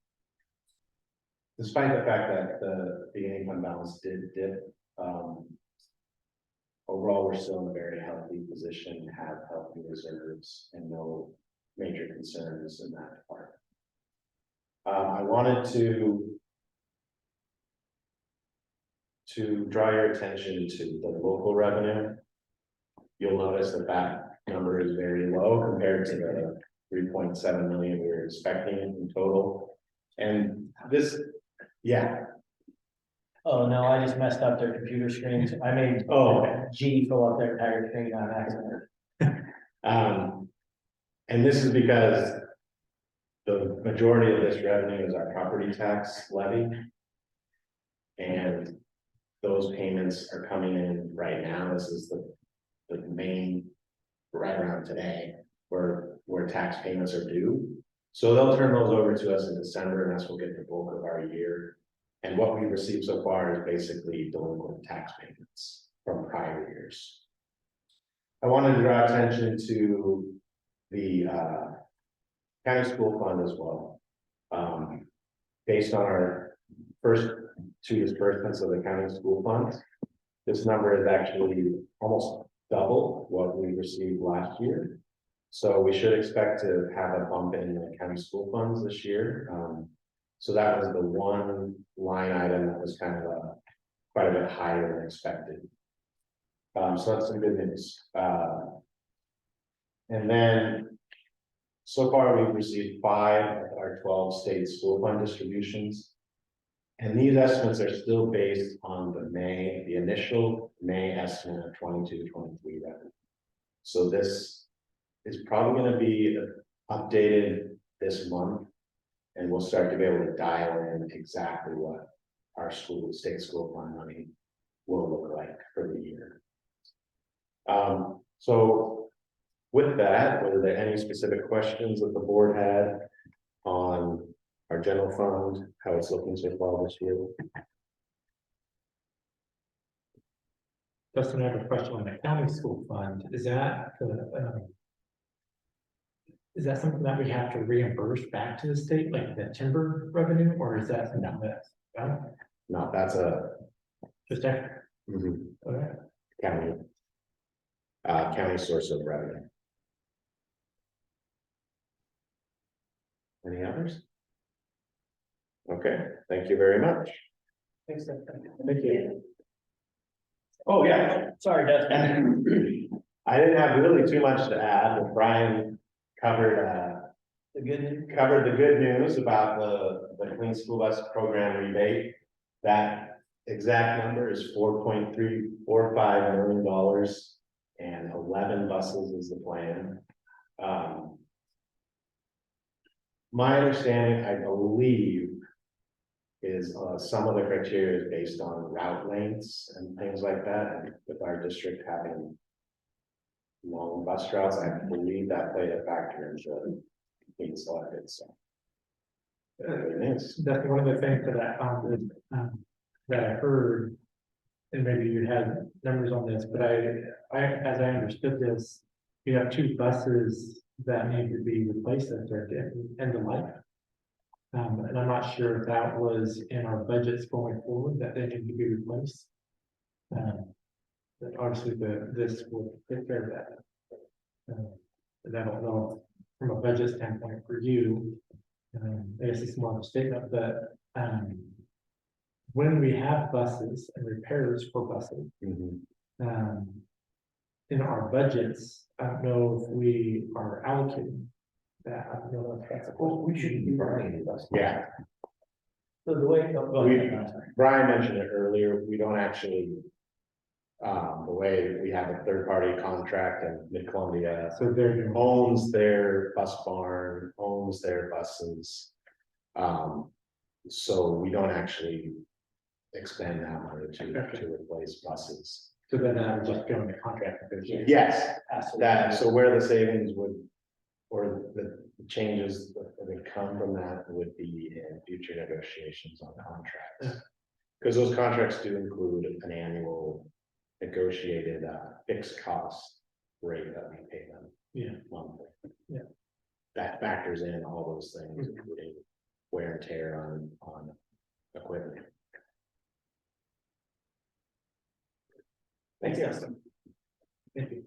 despite the fact that the beginning fund balance did dip, overall, we're still in a very healthy position, have healthy reserves and no major concerns in that department. I wanted to draw your attention to the local revenue. You'll notice that that number is very low compared to the 3.7 million we were expecting in total. And this, yeah, Oh, no, I just messed up their computer screens. I made oh, G fill up their entire screen on accident. and this is because the majority of this revenue is our property tax levy. And those payments are coming in right now. This is the main, right around today, where tax payments are due. So they'll turn those over to us in December, and that's what we'll get the bulk of our year. And what we've received so far is basically delinquent tax payments from prior years. I wanted to draw attention to the county school fund as well. Based on our first two disbursements of the county school funds, this number is actually almost double what we received last year. So we should expect to have a bump in the county school funds this year. So that was the one line item that was kind of quite a bit higher than expected. So that's some good news. And then so far we've received 5 of our 12 state school fund distributions. And these estimates are still based on the initial May estimate of 22-23 revenue. So this is probably going to be updated this month. And we'll start to be able to dial in exactly what our state school fund money will look like for the year. So with that, were there any specific questions that the board had on our general fund, how it's looking so far this year? Justin, I have a question on the county school fund. Is that something that we have to reimburse back to the state, like the timber revenue, or is that something that's No, that's a just extra? Okay. county source of revenue. Any others? Okay, thank you very much. Thanks, Dustin. Thank you. Oh, yeah. Sorry, Dustin. And I didn't have really too much to add, but Brian covered The good news. the good news about the Clean School Bus Program rebate. That exact number is $4.345 million, and 11 buses is the plan. My understanding, I believe, is some of the criteria is based on route lengths and things like that, and with our district having long bus routes, I believe that played a factor into being selected, so. There it is. That's one of the things that I found that I heard, and maybe you had numbers on this, but as I understood this, you have 2 buses that need to be replaced at their end of life. And I'm not sure if that was in our budgets going forward, that they need to be replaced. But obviously this will take care of that. And I don't know, from a budget standpoint for you, I guess it's more of a statement, but when we have buses and repairs for buses, in our budgets, I don't know if we are allocating that. I don't know if that's a question. We shouldn't be buying buses. Yeah, So the way, oh, go ahead, I'm sorry. Brian mentioned it earlier, we don't actually. The way we have a third-party contract and Mid-Columbia So they're doing. owns their bus barn, owns their buses. So we don't actually expend that money to replace buses. So then I would just go into contract negotiation. Yes, Absolutely. so where the savings would, or the changes that would come from that would be in future negotiations on contracts. Because those contracts do include an annual negotiated fixed cost rate that we pay them. Yeah. Monthly. Yeah. That factors in all those things, including wear and tear on equipment. Thanks, Justin. Thank you.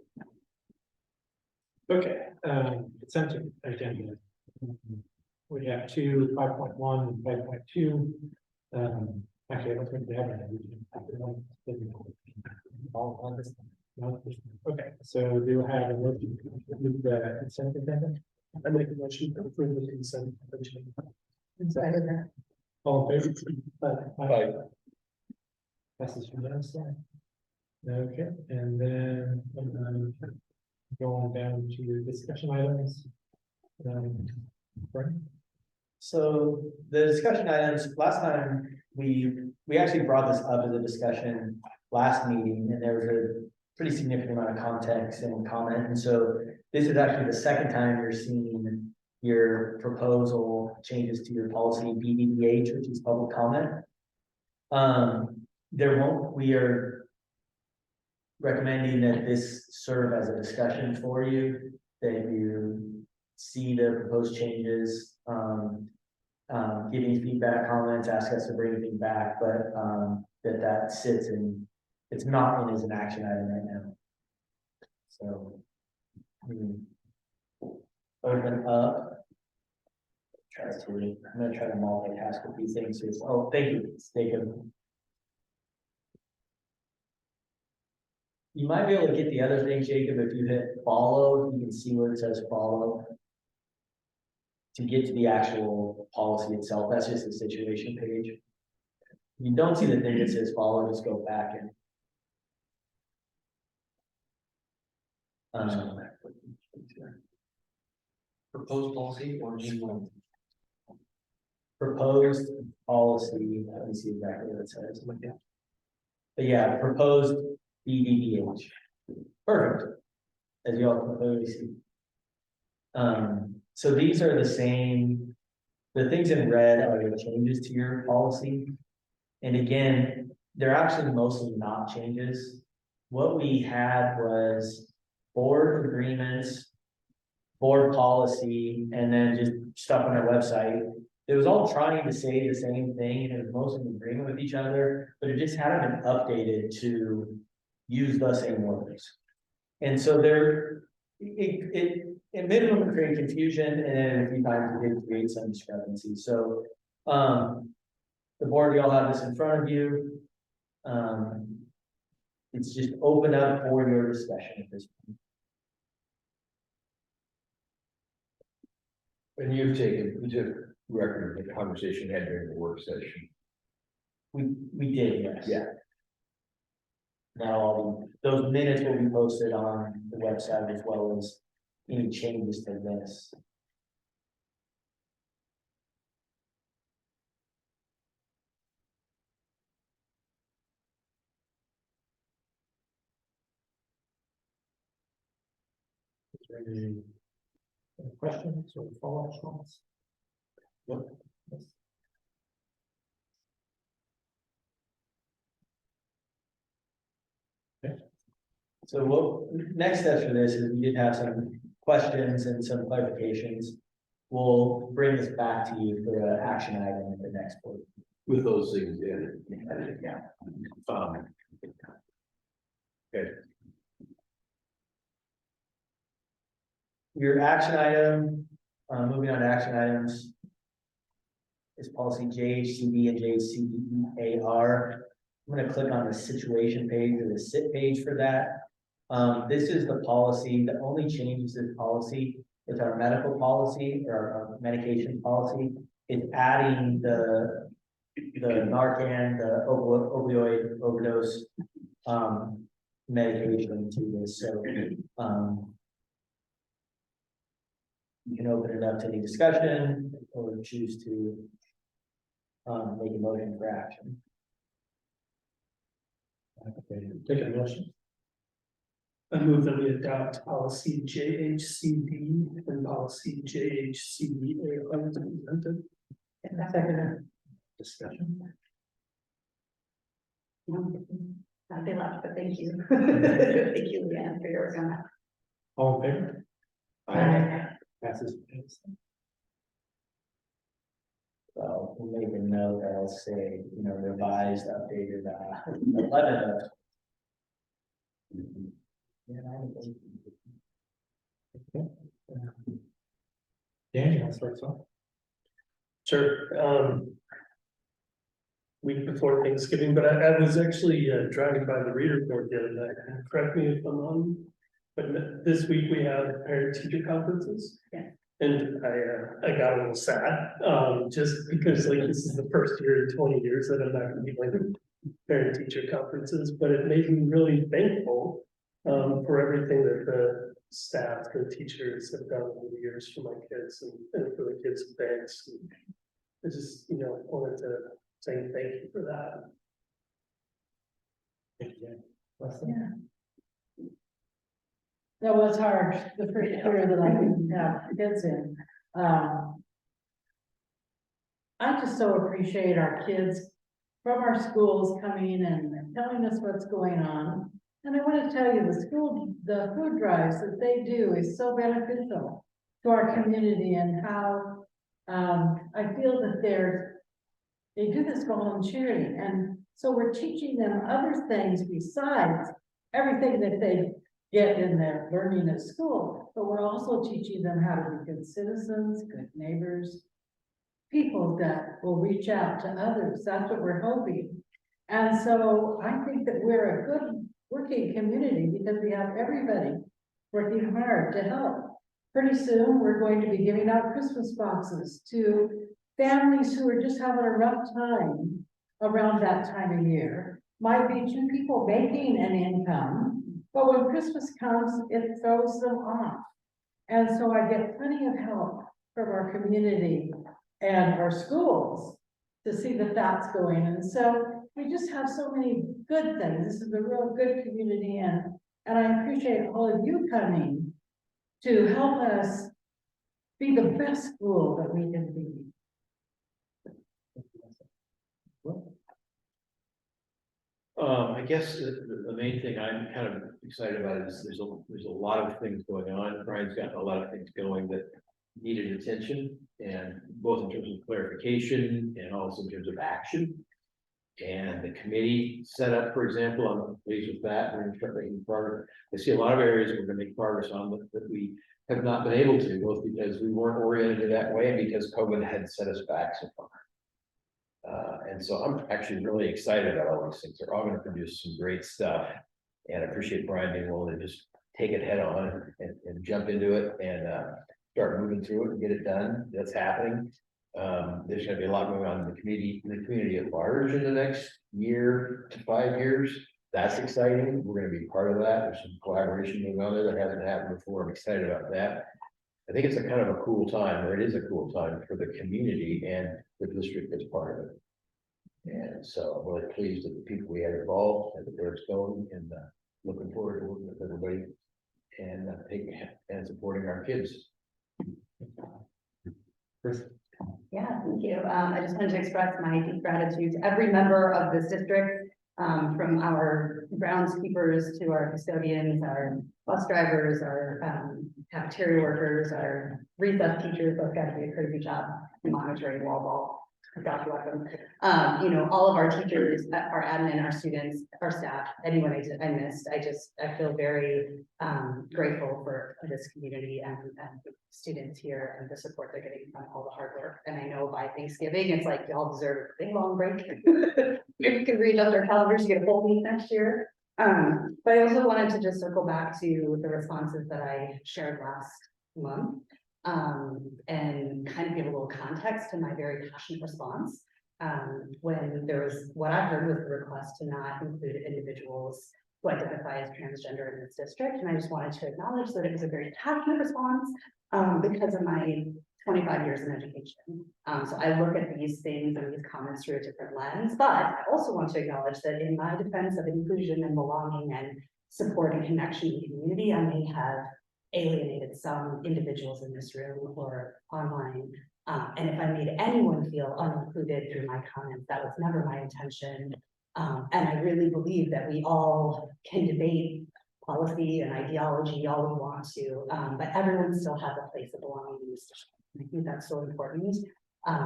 Okay, consent agenda. We have 5.1 and 5.2. Actually, I don't think we have any. All on this. No? Okay, so do I have a motion to approve the consent agenda? I make a motion to approve the consent agenda. All in favor? Aye. Passes unanimously. Okay, and then, going down to discussion items. Frank? So the discussion items, last time, we actually brought this up as a discussion last meeting, and there was a pretty significant amount of context and comment, and so this is actually the second time you're seeing your proposal changes to your policy BDDH, which is public comment. We are recommending that this serve as a discussion for you, that you see the proposed changes, give me feedback, comments, ask us to bring anything back, but, that sits in, it's not in as an action item right now. So. Open up. I'm gonna try to multitask a few things here. Oh, thank you, Jacob. You might be able to get the other thing, Jacob, if you hit follow, you can see where it says follow. To get to the actual policy itself, that's just the situation page. If you don't see the thing that says follow, just go back and. Proposed policy or G1? Proposed policy, let me see exactly what it says. But yeah, proposed BDDH. Perfect. As you all can clearly see. So these are the same, the things in red are the changes to your policy. And again, they're actually mostly not changes. What we had was board agreements, board policy, and then just stuff on our website. It was all trying to say the same thing, and it was mostly in agreement with each other, but it just hadn't been updated to use the same words. And so at minimum, it created confusion, and then a few times it did create some discrepancy. So, the board, you all have this in front of you. It's just open up for your discussion at this point. And you took record of the conversation had during the work session. We did, yes. Yeah. Now, those minutes will be posted on the website as well as any changes to this. Is there any questions or follow-up comments? Yes. So next steps for this is we did have some questions and some clarifications. We'll bring this back to you for an action item at the next board. With those things in. Yeah. Okay. Your action item, moving on to action items. Is policy JHCD and JCDAR. I'm gonna click on the situation page or the sit page for that. This is the policy, the only changes to this policy is our medical policy or our medication policy. It's adding the Narcan, the opioid overdose, medication to this, so, you can open it up to any discussion or choose to, make a motion for action. Okay, take a motion. I move that we adopt policy JHCD and policy JHCDA are presented. Discussion. They left, but thank you. Thank you, Leanne, for your work on that. All in favor? Passes. So we'll make a note that'll say, you know, revised, updated, 11 of. Yeah, Dan, you want to start something? Sure, week before Thanksgiving, but I was actually driving by the reader board the other night, and correct me if I'm wrong. But this week we have parent teacher conferences. Yeah. And I got a little sad, just because like this is the first year in 20 years that I'm not gonna be like parent teacher conferences, but it made me really thankful. For everything that the staff, the teachers have done over the years for my kids and for the kids' parents. I just, you know, wanted to say thank you for that. Thank you, Dan. Leslie? Yeah. That was hard, the first year that I didn't have kids in. I just so appreciate our kids from our schools coming and telling us what's going on. And I want to tell you, the food drives that they do is so beneficial to our community and how, I feel that they do this volunteering. And so we're teaching them other things besides everything that they get in their learning at school. But we're also teaching them how to be good citizens, good neighbors, people that will reach out to others. That's what we're hoping. And so I think that we're a good working community because we have everybody working hard to help. Pretty soon, we're going to be giving out Christmas boxes to families who are just having a rough time around that time of year. Might be two people making an income, but when Christmas comes, it throws them off. And so I get plenty of help from our community and our schools to see that that's going. And so we just have so many good things. This is a real good community, and I appreciate all of you coming to help us be the best school that we can be. I guess the main thing I'm kind of excited about is there's a lot of things going on. Brian's got a lot of things going that needed attention, and both in terms of clarification and also in terms of action. And the committee set up, for example, I'm pleased with that. We're going to start making progress. I see a lot of areas we're going to make progress on that we have not been able to, both because we weren't oriented that way and because COVID had set us back so far. And so I'm actually really excited about all these things. They're all going to produce some great stuff. And I appreciate Brian being willing to just take it head on and jump into it and start moving through it and get it done. That's happening. There's going to be a lot going on in the community at large in the next year to 5 years. That's exciting. We're going to be part of that. There's some collaboration going on there that hasn't happened before. I'm excited about that. I think it's a kind of a cool time, or it is a cool time for the community and the district as part of it. And so I'm really pleased with the people we had involved and where it's going, and looking forward to working with everybody and taking and supporting our kids. Chris? Yeah, thank you. I just wanted to express my deep gratitude to every member of this district, from our groundskeepers to our custodians, our bus drivers, our cafeteria workers, our recess teachers. Those guys do a crazy job monitoring wall ball. God bless them. You know, all of our teachers, our admin, our students, our staff, anyone I missed. I feel very grateful for this community and the students here and the support they're getting from all the hard work. And I know by Thanksgiving, it's like y'all deserve a big long break. Maybe we can readjust our calendars to get a full week next year. But I also wanted to just circle back to the responses that I shared last month. And kind of give a little context to my very passionate response. When there was, what I heard was the request to not include individuals who identify as transgender in this district. And I just wanted to acknowledge that it was a very passionate response because of my 25 years in education. So I look at these things and these comments through a different lens, but I also want to acknowledge that in my defense of inclusion and belonging and support and connection to the community, I may have alienated some individuals in this room or online. And if I made anyone feel unincluded through my comments, that was never my intention. And I really believe that we all can debate policy and ideology all we want to, but everyone still has a place of belonging in this district. I think that's so important.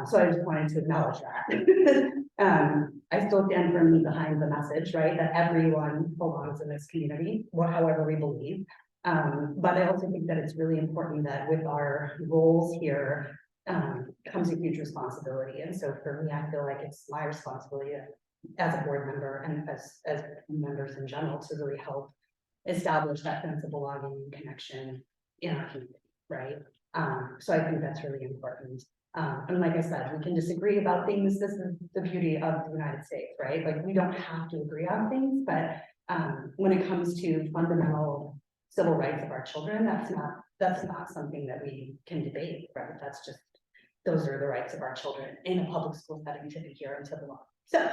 So I just wanted to acknowledge that. I still stand firmly behind the message, right, that everyone belongs in this community, however we believe. But I also think that it's really important that with our roles here, comes a huge responsibility. And so for me, I feel like it's my responsibility as a board member and as members in general to really help establish that sense of belonging and connection in our community, right? So I think that's really important. And like I said, we can disagree about things. This is the beauty of the United States, right? Like, we don't have to agree on things, but when it comes to fundamental civil rights of our children, that's not something that we can debate, right? That's just, those are the rights of our children in a public school setting to be here and to belong. So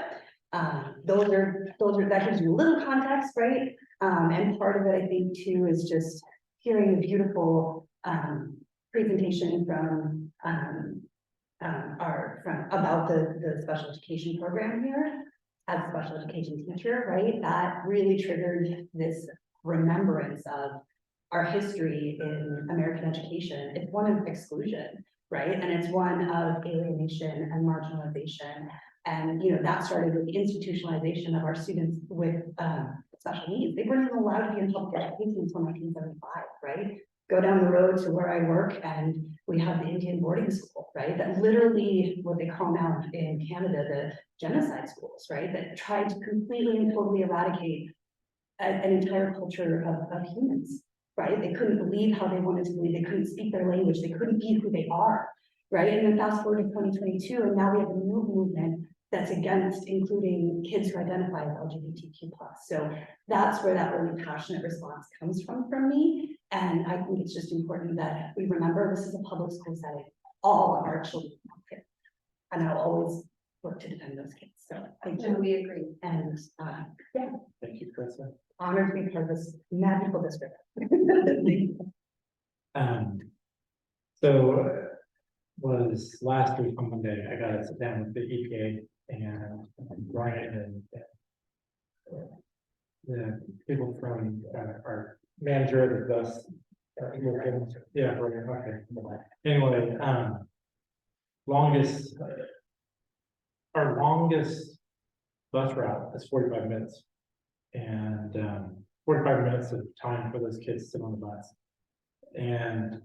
those are, that gives you a little context, right? And part of it, I think, too, is just hearing the beautiful presentation from about the special education program here as a special education teacher, right? That really triggered this remembrance of our history in American education. It's one of exclusion, right? And it's one of alienation and marginalization. And, you know, that started with the institutionalization of our students with special needs. They weren't even allowed to be in public education until 1975, right? Go down the road to where I work and we have the Indian boarding school, right? That literally, what they call now in Canada, the genocide schools, right? That tried to completely and totally eradicate an entire culture of humans, right? They couldn't believe how they wanted to believe, they couldn't speak their language, they couldn't be who they are, right? And then fast forward to 2022, and now we have a new movement that's against including kids who identify as LGBTQ+. So that's where that really passionate response comes from me. And I think it's just important that we remember this is a public school setting. All of our children are kids. And I'll always work to defend those kids. So thank you. And we agree. And yeah, Thank you, Krista. honored to be part of this magical district. So was last week on Monday, I got to sit down with the EPA and Brian and the people from our manager of the bus. Yeah, Brian, okay. Anyway, our longest bus route is 45 minutes. And 45 minutes of time for those kids to sit on the bus. And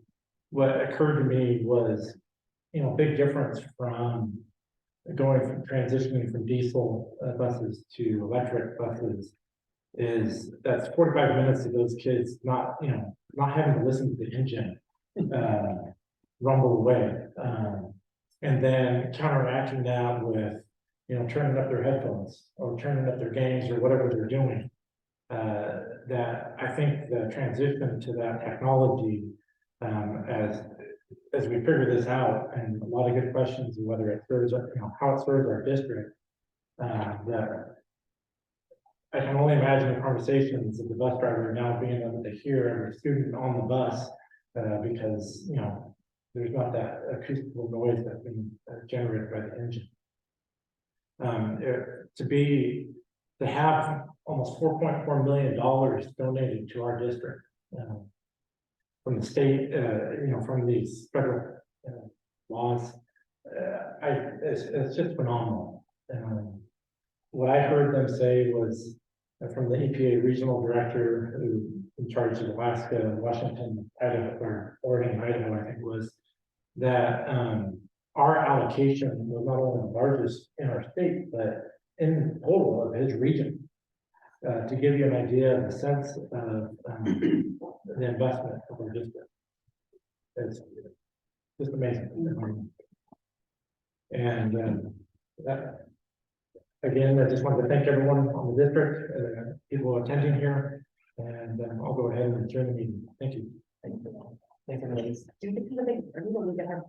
what occurred to me was, you know, big difference from transitioning from diesel buses to electric buses is that's 45 minutes of those kids not having to listen to the engine rumble away, and then counteracting that with, you know, turning up their headphones or turning up their games or whatever they're doing. That I think the transition to that technology, as we figure this out, and a lot of good questions of whether it serves, you know, how it serves our district, that I can only imagine the conversations of the bus driver now being able to hear every student on the bus, because, you know, there's not that acoustical noise that's being generated by the engine. To have almost $4.4 million donated to our district from the state, you know, from these federal laws, it's just phenomenal. What I heard them say was from the EPA regional director who in charge of Alaska, Washington, Idaho, or Oregon, Idaho, I think it was, that our allocation was not only the largest in our state, but in total of his region. To give you an idea of the sense of the investment of our district. It's just amazing. And that, again, I just wanted to thank everyone on the district, people attending here, and I'll go ahead and adjourn the meeting. Thank you. Thanks, everybody. Do you think everyone will get our